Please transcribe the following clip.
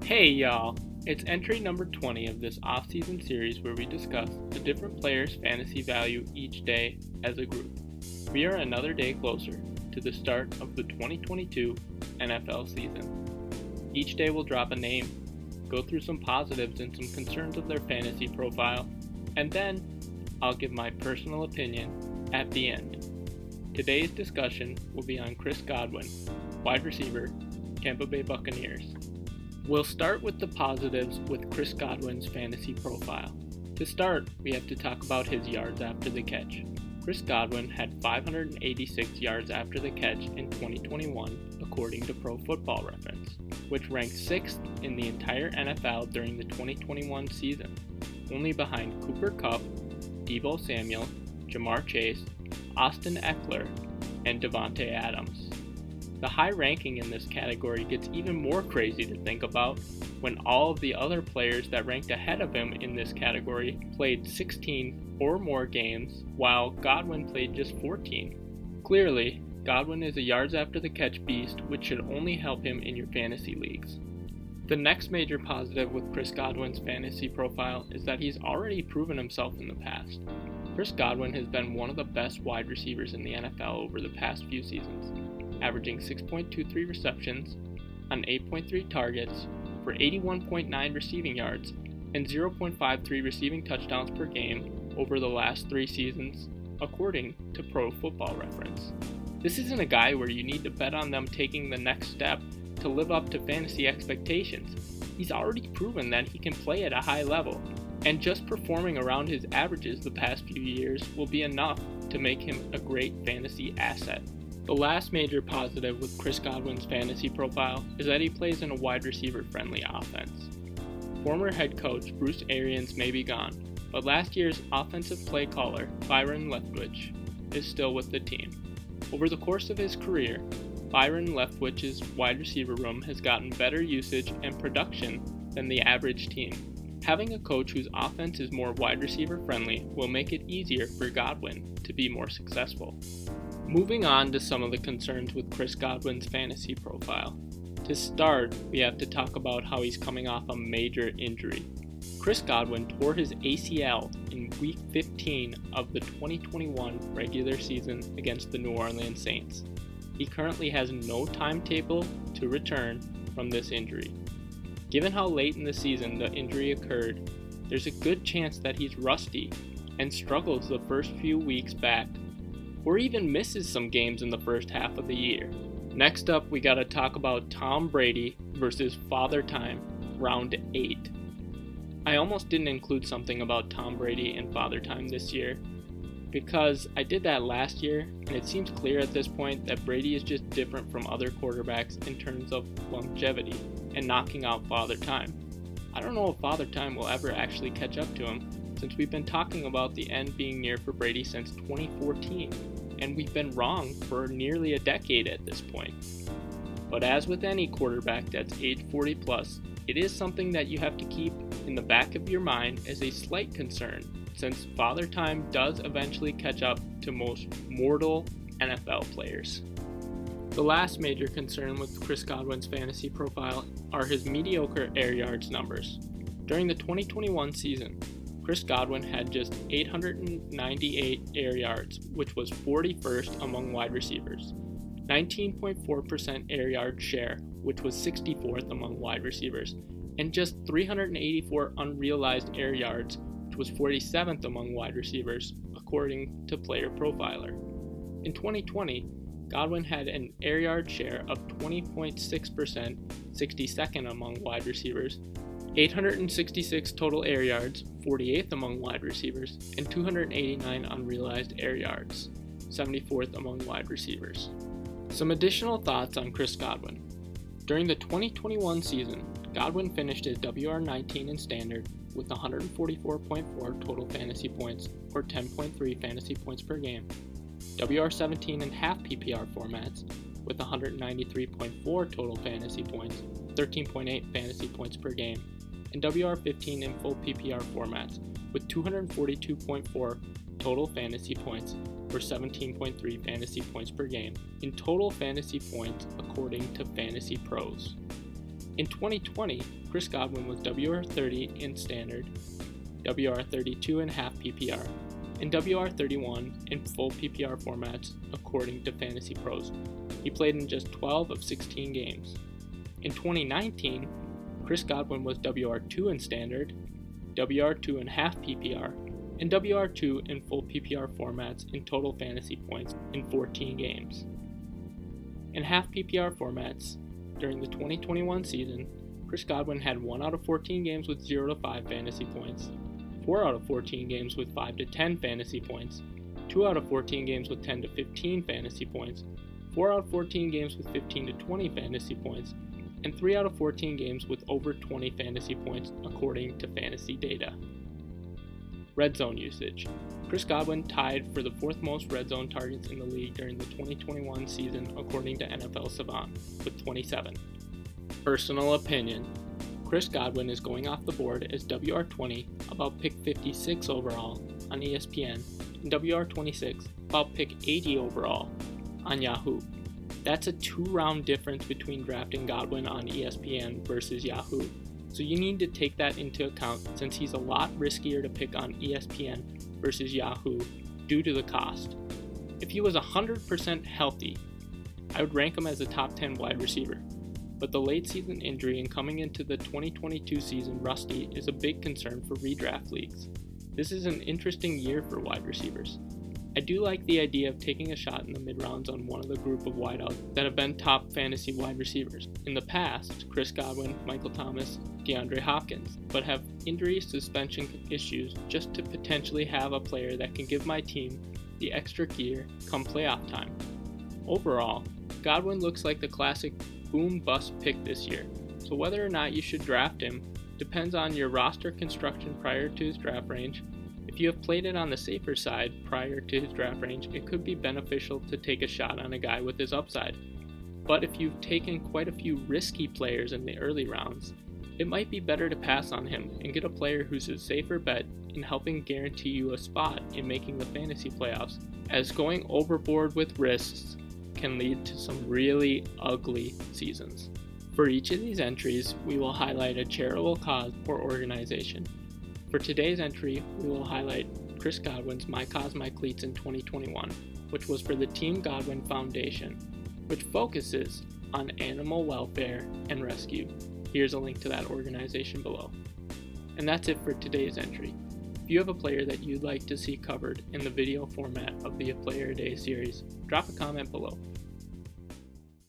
Hey y'all! It's entry number 20 of this offseason series where we discuss the different players' fantasy value each day as a group. We are another day closer to the start of the 2022 NFL season. Each day we'll drop a name, go through some positives and some concerns of their fantasy profile, and then I'll give my personal opinion at the end. Today's discussion will be on Chris Godwin, wide receiver, Tampa Bay Buccaneers. We'll start with the positives with Chris Godwin's fantasy profile. To start, we have to talk about his yards after the catch. Chris Godwin had 586 yards after the catch in 2021, according to Pro Football Reference, which ranked 6th in the entire NFL during the 2021 season, only behind Cooper Kupp, Deebo Samuel, Jamar Chase, Austin Eckler, and Devontae Adams. The high ranking in this category gets even more crazy to think about when all of the other players that ranked ahead of him in this category played 16 or more games, while Godwin played just 14. Clearly, Godwin is a yards after the catch beast, which should only help him in your fantasy leagues. The next major positive with Chris Godwin's fantasy profile is that he's already proven himself in the past. Chris Godwin has been one of the best wide receivers in the NFL over the past few seasons, averaging 6.23 receptions on 8.3 targets for 81.9 receiving yards and 0.53 receiving touchdowns per game over the last 3 seasons, according to Pro Football Reference. This isn't a guy where you need to bet on them taking the next step to live up to fantasy expectations. He's already proven that he can play at a high level, and just performing around his averages the past few years will be enough to make him a great fantasy asset. The last major positive with Chris Godwin's fantasy profile is that he plays in a wide receiver-friendly offense. Former head coach Bruce Arians may be gone, but last year's offensive play caller, Byron Leftwich, is still with the team. Over the course of his career, Byron Leftwich's wide receiver room has gotten better usage and production than the average team. Having a coach whose offense is more wide receiver-friendly will make it easier for Godwin to be more successful. Moving on to some of the concerns with Chris Godwin's fantasy profile. To start, we have to talk about how he's coming off a major injury. Chris Godwin tore his ACL in Week 15 of the 2021 regular season against the New Orleans Saints. He currently has no timetable to return from this injury. Given how late in the season the injury occurred, there's a good chance that he's rusty and struggles the first few weeks back, or even misses some games in the first half of the year. Next up, we gotta talk about Tom Brady versus Father Time, round 8. I almost didn't include something about Tom Brady and Father Time this year, because I did that last year, and it seems clear at this point that Brady is just different from other quarterbacks in terms of longevity and knocking out Father Time. I don't know if Father Time will ever actually catch up to him, since we've been talking about the end being near for Brady since 2014, and we've been wrong for nearly a decade at this point. But as with any quarterback that's age 40 plus, it is something that you have to keep in the back of your mind as a slight concern, since Father Time does eventually catch up to most mortal NFL players. The last major concern with Chris Godwin's fantasy profile are his mediocre air yards numbers. During the 2021 season, Chris Godwin had just 898 air yards, which was 41st among wide receivers, 19.4% air yard share, which was 64th among wide receivers, and just 384 unrealized air yards, which was 47th among wide receivers, according to Player Profiler. In 2020, Godwin had an air yard share of 20.6%, 62nd among wide receivers, 866 total air yards, 48th among wide receivers, and 289 unrealized air yards, 74th among wide receivers. Some additional thoughts on Chris Godwin. During the 2021 season, Godwin finished his WR19 in standard with 144.4 total fantasy points, or 10.3 fantasy points per game, WR17 in half PPR formats with 193.4 total fantasy points, 13.8 fantasy points per game, and WR15 in full PPR formats with 242.4 total fantasy points for 17.3 fantasy points per game in total fantasy points according to Fantasy Pros. In 2020, Chris Godwin was WR30 in standard, WR32 in half PPR, and WR31 in full PPR formats according to Fantasy Pros. He played in just 12 of 16 games. In 2019, Chris Godwin was WR2 in standard, WR2 in half PPR, and WR2 in full PPR formats in total fantasy points in 14 games. In half PPR formats, during the 2021 season, Chris Godwin had 1 out of 14 games with 0 to 5 fantasy points, 4 out of 14 games with 5 to 10 fantasy points, 2 out of 14 games with 10 to 15 fantasy points, 4 out of 14 games with 15 to 20 fantasy points, and 3 out of 14 games with over 20 fantasy points according to fantasy data. Red zone usage. Chris Godwin tied for the 4th most red zone targets in the league during the 2021 season according to NFL Savant, with 27. Personal opinion. Chris Godwin is going off the board as WR20, about pick 56 overall on ESPN, and WR26, about pick 80 overall on Yahoo. That's a 2-round difference between drafting Godwin on ESPN versus Yahoo, so you need to take that into account since he's a lot riskier to pick on ESPN versus Yahoo due to the cost. If he was 100% healthy, I would rank him as a top 10 wide receiver, but the late season injury and coming into the 2022 season rusty is a big concern for redraft leagues. This is an interesting year for wide receivers. I do like the idea of taking a shot in the mid-rounds on one of the group of wideouts that have been top fantasy wide receivers. In the past, Chris Godwin, Michael Thomas, DeAndre Hopkins, but have injury suspension issues just to potentially have a player that can give my team the extra gear come playoff time. Overall, Godwin looks like the classic boom-bust pick this year, so whether or not you should draft him depends on your roster construction prior to his draft range. If you have played it on the safer side prior to his draft range, it could be beneficial to take a shot on a guy with his upside. But if you've taken quite a few risky players in the early rounds, it might be better to pass on him and get a player who's a safer bet in helping guarantee you a spot in making the fantasy playoffs, as going overboard with risks can lead to some really ugly seasons. For each of these entries, we will highlight a charitable cause or organization. For today's entry, we will highlight Chris Godwin's My Cause, My Cleats in 2021, which was for the Team Godwin Foundation, which focuses on animal welfare and rescue. Here's a link to that organization below. And that's it for today's entry. If you have a player that you'd like to see covered in the video format of the A Player a Day series, drop a comment below.